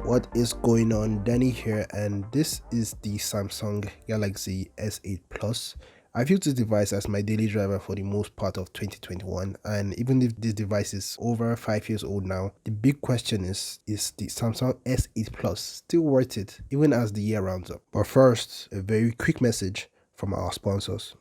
What is going on? Danny here, and this is the Samsung Galaxy S8 Plus. I've used this device as my daily driver for the most part of 2021, and even if this device is over 5 years old now, the big question is the Samsung S8 Plus still worth it even as the year rounds up? But first, a very quick message from our sponsors.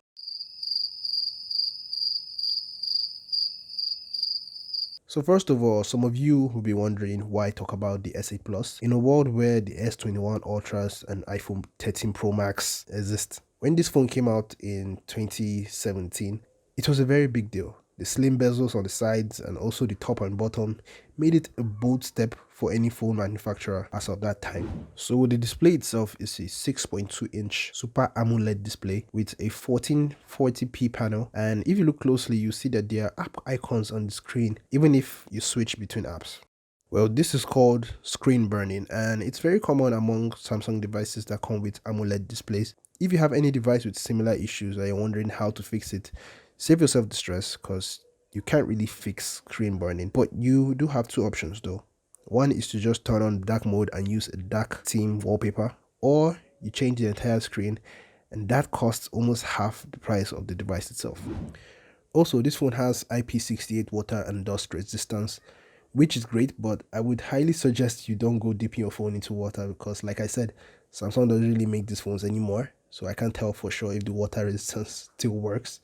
So first of all, some of you will be wondering why I talk about the S8 Plus in a world where the S21 Ultras and iPhone 13 Pro Max exist. When this phone came out in 2017, it was a very big deal. The slim bezels on the sides and also the top and bottom made it a bold step for any phone manufacturer as of that time. So the display itself is a 6.2-inch Super AMOLED display with a 1440p panel, and if you look closely you see that there are app icons on the screen even if you switch between apps. Well, this is called screen burning, and it's very common among Samsung devices that come with AMOLED displays. If you have any device with similar issues and you're wondering how to fix it, save yourself the stress because you can't really fix screen burning. But you do have two options though. One is to just turn on dark mode and use a dark theme wallpaper, or you change the entire screen, and that costs almost half the price of the device itself. Also, this phone has IP68 water and dust resistance, which is great, but I would highly suggest you don't go dipping your phone into water because, like I said, Samsung doesn't really make these phones anymore, so I can't tell for sure if the water resistance still works.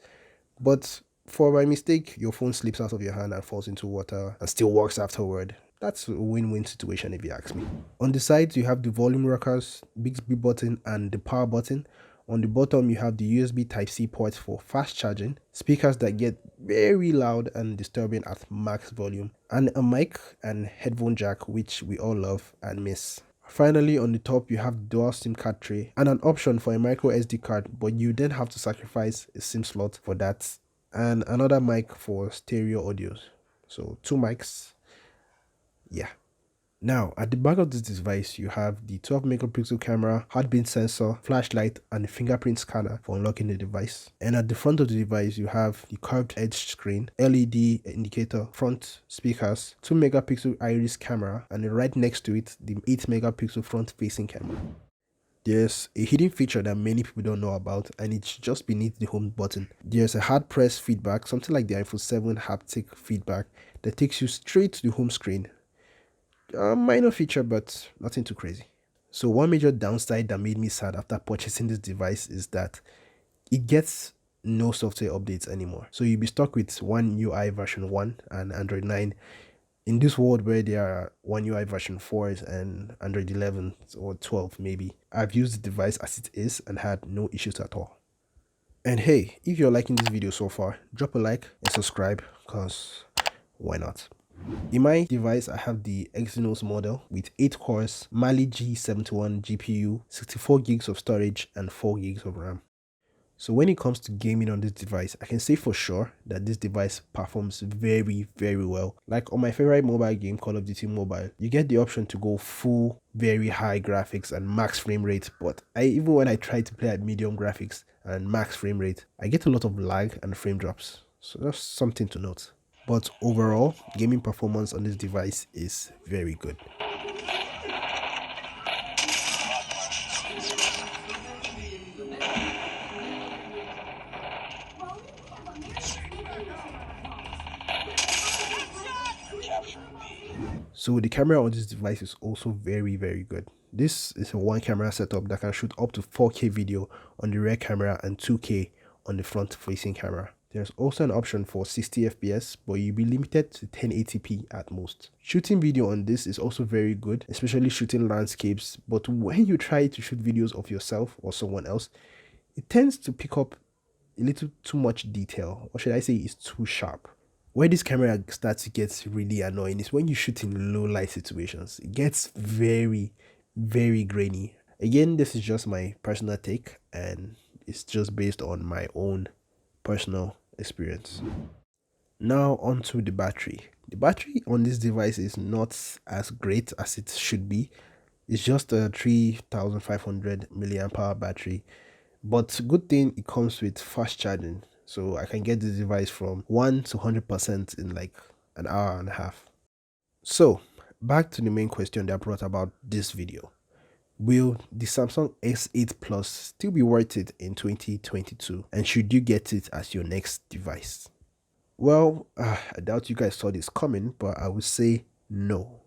But for by mistake, your phone slips out of your hand and falls into water and still works afterward, that's a win-win situation if you ask me. On the sides, you have the volume rockers, Bixby button, and the power button. On the bottom, you have the USB Type-C port for fast charging, speakers that get very loud and disturbing at max volume, and a mic and headphone jack, which we all love and miss. Finally, on the top, you have the dual SIM card tray and an option for a micro SD card, but you then have to sacrifice a SIM slot for that, and another mic for stereo audios. So 2 mics. Yeah. Now, at the back of this device, you have the 12 megapixel camera, heartbeat sensor, flashlight, and fingerprint scanner for unlocking the device. And at the front of the device, you have the curved edge screen, LED indicator, front speakers, 2 megapixel iris camera, and right next to it, the 8 megapixel front facing camera. There's a hidden feature that many people don't know about, and it's just beneath the home button. There's a hard press feedback, something like the iPhone 7 haptic feedback, that takes you straight to the home screen. A minor feature, but nothing too crazy. So one major downside that made me sad after purchasing this device is that it gets no software updates anymore. So you'll be stuck with One UI version 1 and Android 9 in this world where there are One UI version 4s and Android 11 or 12 maybe. I've used the device as it is and had no issues at all. And hey, if you're liking this video so far, drop a like and subscribe, because why not? In my device, I have the Exynos model with 8 cores, Mali G71 GPU, 64 gigs of storage, and 4 gigs of RAM. So when it comes to gaming on this device, I can say for sure that this device performs very, very well. Like on my favorite mobile game, Call of Duty Mobile, you get the option to go full, very high graphics and max frame rate, but even when I try to play at medium graphics and max frame rate, I get a lot of lag and frame drops. So that's something to note. But overall, gaming performance on this device is very good. So the camera on this device is also very, very good. This is a one camera setup that can shoot up to 4K video on the rear camera and 2K on the front facing camera. There's also an option for 60 FPS, but you'll be limited to 1080p at most. Shooting video on this is also very good, especially shooting landscapes, but when you try to shoot videos of yourself or someone else, it tends to pick up a little too much detail, or should I say it's too sharp. Where this camera starts to get really annoying is when you shoot in low light situations. It gets very, very grainy. Again, this is just my personal take, and it's just based on my own personal experience. Now onto the battery. The battery on this device is not as great as it should be. It's just a 3500 milliamp hour battery, but good thing it comes with fast charging, so I can get this device from 1 to 100% in like an hour and a half. So back to the main question that brought about this video. Will the Samsung S8 Plus still be worth it in 2022? And should you get it as your next device? Well, I doubt you guys saw this coming, but I would say no.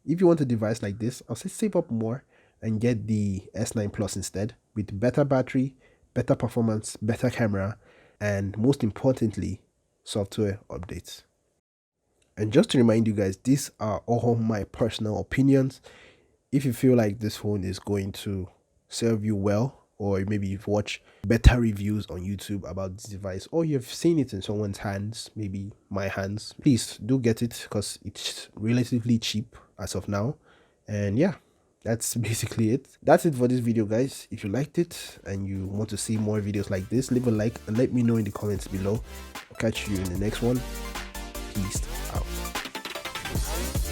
If you want a device like this, I'll say save up more and get the S9 Plus instead, with better battery, better performance, better camera, and most importantly, software updates. And just to remind you guys, these are all my personal opinions. If you feel like this phone is going to serve you well, or maybe you've watched better reviews on YouTube about this device, or you've seen it in someone's hands, maybe my hands, please do get it because it's relatively cheap as of now. And yeah, that's basically it. That's it for this video, guys. If you liked it and you want to see more videos like this, leave a like and let me know in the comments below. I'll catch you in the next one. Peace out.